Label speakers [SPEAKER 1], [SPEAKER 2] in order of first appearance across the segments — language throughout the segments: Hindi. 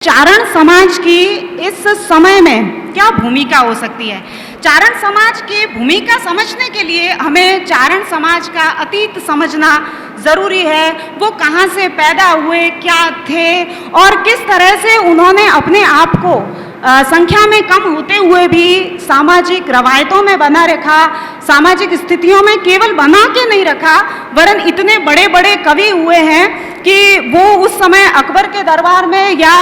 [SPEAKER 1] चारण समाज की इस समय में क्या भूमिका हो सकती है? चारण समाज की भूमिका समझने के लिए हमें चारण समाज का अतीत समझना ज़रूरी है। वो कहाँ से पैदा हुए, क्या थे और किस तरह से उन्होंने अपने आप को संख्या में कम होते हुए भी सामाजिक रवायतों में बना रखा, सामाजिक स्थितियों में केवल बना के नहीं रखा वरन इतने बड़े बड़े कवि हुए हैं कि वो उस समय अकबर के दरबार में या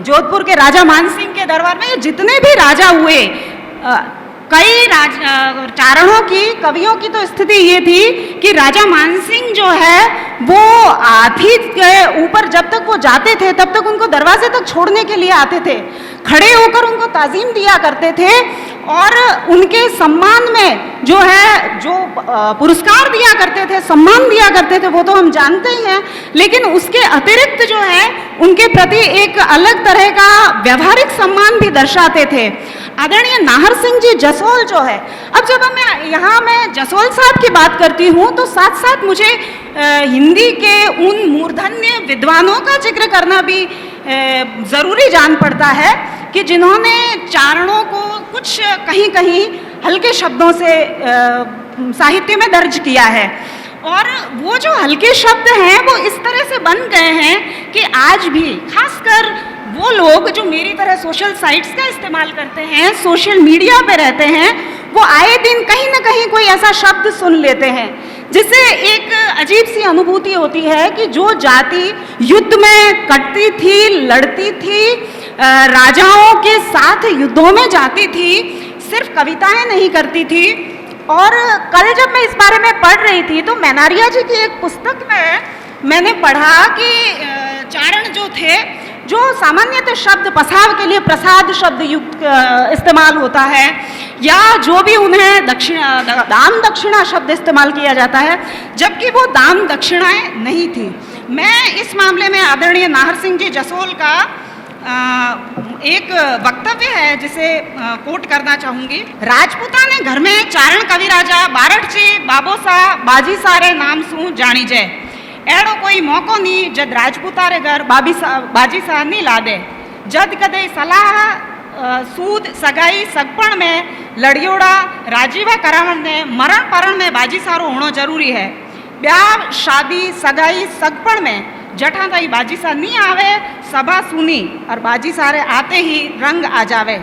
[SPEAKER 1] जोधपुर के राजा मानसिंह के दरबार में जितने भी राजा हुए, कई चारणों की कवियों की तो स्थिति ये थी कि राजा मानसिंह जो है वो हाथी के ऊपर जब तक वो जाते थे तब तक उनको दरवाजे तक छोड़ने के लिए आते थे, खड़े होकर उनको ताज़ीम दिया करते थे और उनके सम्मान में जो है जो पुरस्कार दिया करते थे, सम्मान दिया करते थे वो तो हम जानते ही हैं, लेकिन उसके अतिरिक्त जो है उनके प्रति एक अलग तरह का व्यवहारिक सम्मान भी दर्शाते थे। आदरणीय नाहर सिंह जी जसोल जो है, अब जब मैं जसोल साहब की बात करती हूँ तो साथ साथ मुझे हिंदी के उन मूर्धन्य विद्वानों का जिक्र करना भी ज़रूरी जान पड़ता है कि जिन्होंने चारणों को कुछ कहीं कहीं हल्के शब्दों से साहित्य में दर्ज किया है और वो जो हल्के शब्द हैं वो इस तरह से बन गए हैं कि आज भी खासकर वो लोग जो मेरी तरह सोशल साइट्स का इस्तेमाल करते हैं, सोशल मीडिया पे रहते हैं, वो आए दिन कहीं ना कहीं कोई ऐसा शब्द सुन लेते हैं जिससे एक अजीब सी अनुभूति होती है कि जो जाति युद्ध में कटती थी, लड़ती थी, राजाओं के साथ युद्धों में जाती थी, सिर्फ कविताएं नहीं करती थी। और कल जब मैं इस बारे में पढ़ रही थी तो मैनारिया जी की एक पुस्तक में मैंने पढ़ा कि चारण जो थे, जो सामान्यतः शब्द पसाव के लिए प्रसाद शब्द युक्त इस्तेमाल होता है या जो भी उन्हें दान दक्षिणा शब्द इस्तेमाल किया जाता है, जबकि वो दान दक्षिणाएं नहीं थी। मैं इस मामले में आदरणीय नाहर सिंह जी जसोल का एक वक्तव्य है जिसे कोट करना चाहूँगी। राजपूता ने घर में चारण कवि राजा बारटजी बाबोसा बाजी सारे नाम सू जानी जय, एड़ो कोई मौको नहीं जद राजपूतारे घर बाजी सा नहीं लादे, जद कदे सलाह सूद सगाई सगपण में लड़ियोड़ा राजीवा करावण ने मरण परण में बाजी सारो होना जरूरी है। ब्याह शादी सगाई सगपण में जठा ताई बाजी सा नहीं आवे, सभा सुनी और बाजी सारे आते ही रंग आ जावे,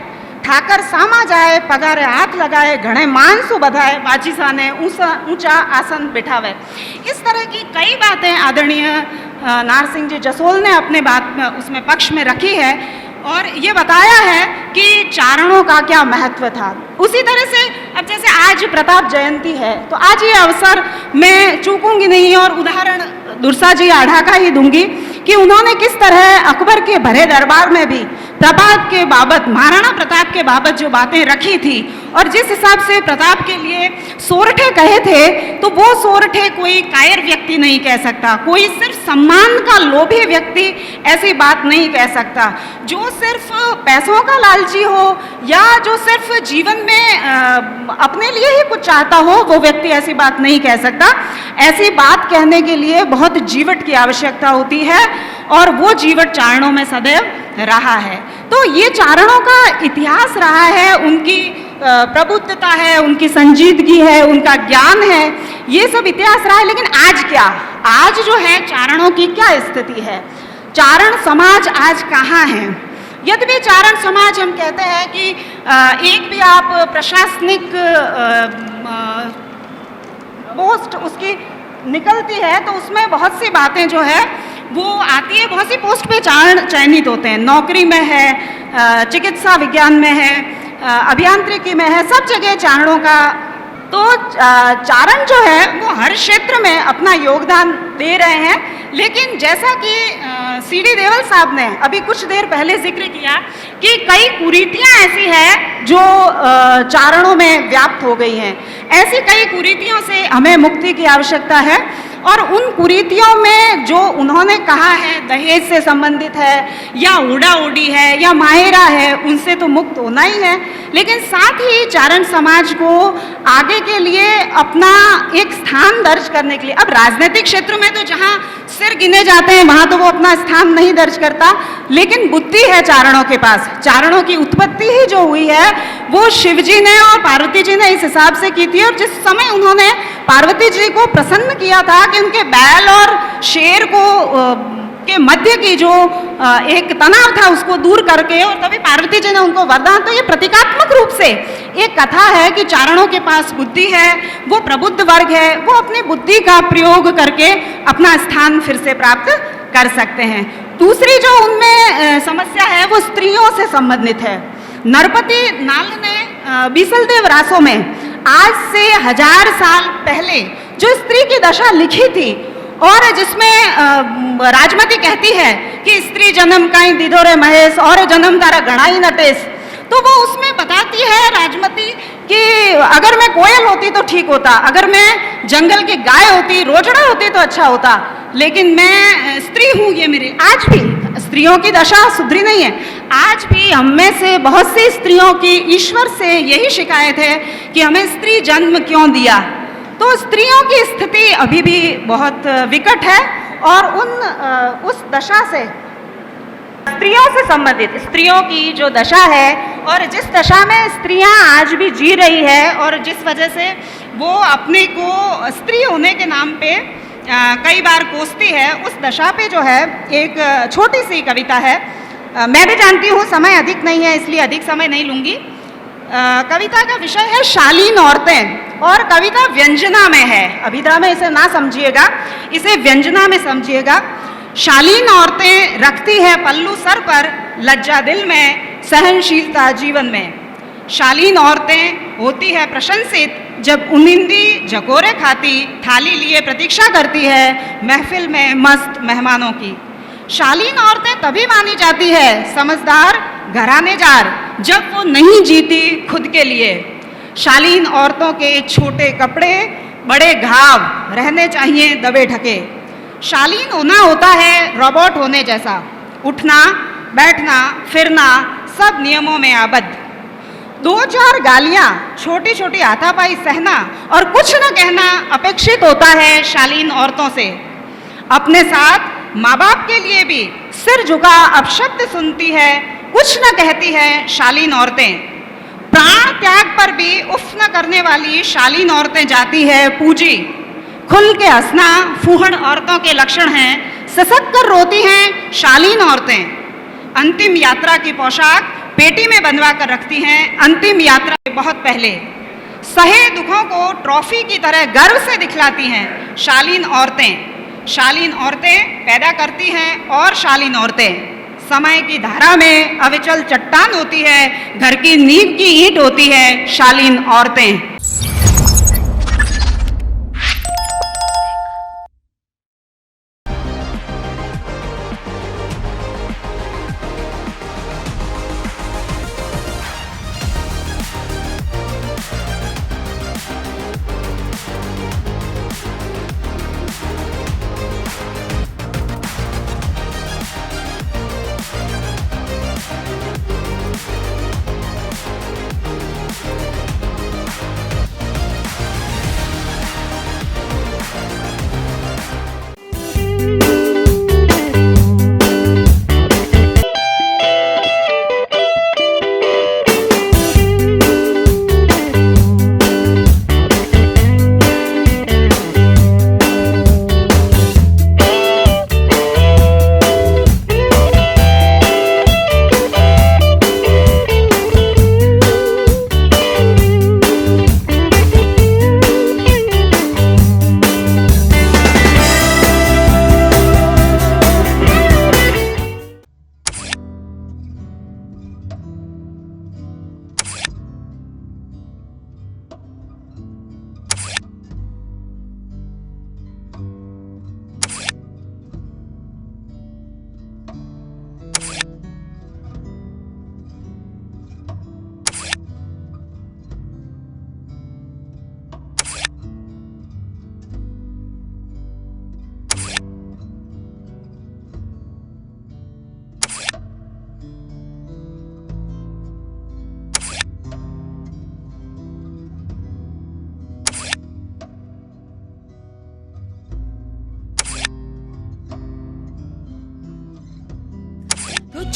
[SPEAKER 1] ठाकर सामा जाए पगारे हाथ लगाए, घणे मानसु बधाए, बाजी सा ने ऊंचा आसन बिठावे। इस तरह की कई बातें आदरणीय नाहर सिंह जी जसोल ने अपने बात में उसमें पक्ष में रखी है और ये बताया है कि चारणों का क्या महत्व था। उसी तरह से अब जैसे आज प्रताप जयंती है तो आज ये अवसर मैं चूकूंगी नहीं और उदाहरण दुर्सा जी आढ़ा का ही दूंगी कि उन्होंने किस तरह अकबर के भरे दरबार में भी प्रताप के बाबत, महाराणा प्रताप के बाबत जो बातें रखी थी और जिस हिसाब से प्रताप के लिए सोरठे कहे थे तो वो सोरठे कोई कायर व्यक्ति नहीं कह सकता, कोई सिर्फ सम्मान का लोभी व्यक्ति ऐसी बात नहीं कह सकता। जो सिर्फ पैसों का लालची हो या जो सिर्फ जीवन में अपने लिए ही कुछ चाहता हो वो व्यक्ति ऐसी बात नहीं कह सकता। ऐसी बात कहने के लिए बहुत जीवट की आवश्यकता होती है और वो जीवट चारणों में सदैव रहा है। तो ये चारणों का इतिहास रहा है, उनकी प्रबुद्धता है, उनकी संजीदगी है, उनका ज्ञान है, ये सब इतिहास रहा है। लेकिन आज क्या, आज जो है चारणों की क्या स्थिति है, चारण समाज आज कहाँ है? यद्यपि चारण समाज हम कहते हैं कि एक भी आप प्रशासनिक पोस्ट उसकी निकलती है तो उसमें बहुत सी बातें जो है वो आती है, बहुत सी पोस्ट पे चारण चयनित होते हैं, नौकरी में है, चिकित्सा विज्ञान में है, अभियांत्रिकी में है, सब जगह चारणों का। तो चारण जो है वो हर क्षेत्र में अपना योगदान दे रहे हैं। लेकिन जैसा कि सीडी देवल साहब ने अभी कुछ देर पहले जिक्र किया कि कई कुरीतियां ऐसी हैं जो चारणों में व्याप्त हो गई हैं, ऐसी कई कुरीतियों से हमें मुक्ति की आवश्यकता है और उन कुरीतियों में जो उन्होंने कहा है दहेज से संबंधित है या उड़ा उड़ी है या मायरा है, उनसे तो मुक्त होना ही है, लेकिन साथ ही चारण समाज को आगे के लिए अपना एक स्थान दर्ज करने के लिए, अब राजनीतिक क्षेत्र में तो जहाँ सिर गिने जाते हैं वहाँ तो वो अपना स्थान नहीं दर्ज करता, लेकिन बुद्धि है चारणों के पास। चारणों की उत्पत्ति ही जो हुई है वो शिव जी ने और पार्वती जी ने इस हिसाब से की थी, और जिस समय उन्होंने पार्वती जी को प्रसन्न किया था कि उनके बैल और शेर को के मध्य की जो एक तनाव था उसको दूर करके, और तभी पार्वती जी ने उनको वरदान, तो ये प्रतीकात्मक रूप से एक कथा है कि चारणों के पास बुद्धि है, वो प्रबुद्ध वर्ग है, वो अपनी बुद्धि का प्रयोग करके अपना स्थान फिर से प्राप्त कर सकते हैं। दूसरी जो उनमें समस्या है वो स्त्रियों से संबंधित है। नरपति नाल ने बीसलदेव रासों में आज से 1000 साल पहले जो स्त्री की दशा लिखी थी, और जिसमें राजमती कहती है कि स्त्री जन्म काई दीदो रे महेश और जन्म तारा गणाई नटेश, तो वो उसमें बताती है राजमती कि अगर मैं कोयल होती तो ठीक होता, अगर मैं जंगल की गाय होती, रोजड़ा होती तो अच्छा होता, लेकिन मैं स्त्री हूँ। ये मेरी आज भी स्त्रियों की दशा सुधरी नहीं है। आज भी हम में से बहुत सी स्त्रियों की ईश्वर से यही शिकायत है कि हमें स्त्री जन्म क्यों दिया। तो स्त्रियों की स्थिति अभी भी बहुत विकट है, और उस दशा से स्त्रियों से संबंधित स्त्रियों की जो दशा है और जिस दशा में स्त्रियां आज भी जी रही है, और जिस वजह से वो अपने को स्त्री होने के नाम पे कई बार कोसती है, उस दशा पे जो है एक छोटी सी कविता है। मैं भी जानती हूँ समय अधिक नहीं है, इसलिए अधिक समय नहीं लूँगी। कविता का विषय है शालीन औरतें, और कविता व्यंजना में है। अभिधा में इसे ना समझिएगा, इसे व्यंजना में समझिएगा। शालीन औरतें रखती है पल्लू सर पर, लज्जा दिल में, सहनशीलता जीवन में। शालीन औरतें होती है प्रशंसित जब उनिंदी झकोरे खाती, थाली लिए प्रतीक्षा करती है महफिल में मस्त मेहमानों की। शालीन औरतें तभी मानी जाती है समझदार घरानेजार जब वो नहीं जीती खुद के लिए। शालीन औरतों के छोटे कपड़े बड़े घाव रहने चाहिए दबे ढके। शालीन होना होता है रोबोट होने जैसा, उठना बैठना फिरना सब नियमों में आबद्ध। 2-4 गालियाँ छोटी छोटी हाथापाई सहना और कुछ न कहना अपेक्षित होता है शालीन औरतों से। अपने साथ माँ बाप के लिए भी सिर झुका अपशब्द सुनती है, कुछ न कहती है शालीन औरतें। प्राण त्याग पर भी उफ न करने वाली शालीन औरतें जाती है पूजी। खुल के हंसना फूहड़ औरतों के लक्षण हैं, ससक कर रोती हैं शालीन औरतें। अंतिम यात्रा की पोशाक पेटी में बंधवा कर रखती हैं अंतिम यात्रा के बहुत पहले। सहे दुखों को ट्रॉफी की तरह गर्व से दिखलाती हैं शालीन औरतें। शालीन औरतें पैदा करती हैं और शालीन औरतें समय की धारा में अविचल चट्टान होती है, घर की नींव की ईंट होती है शालीन औरतें।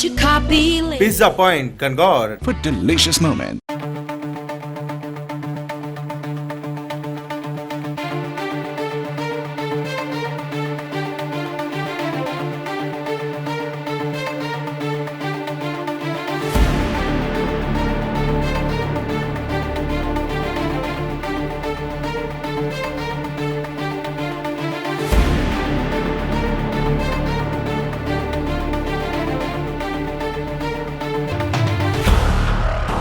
[SPEAKER 2] get your copy later.
[SPEAKER 3] Pizza Point, Kangor.
[SPEAKER 4] For delicious moments.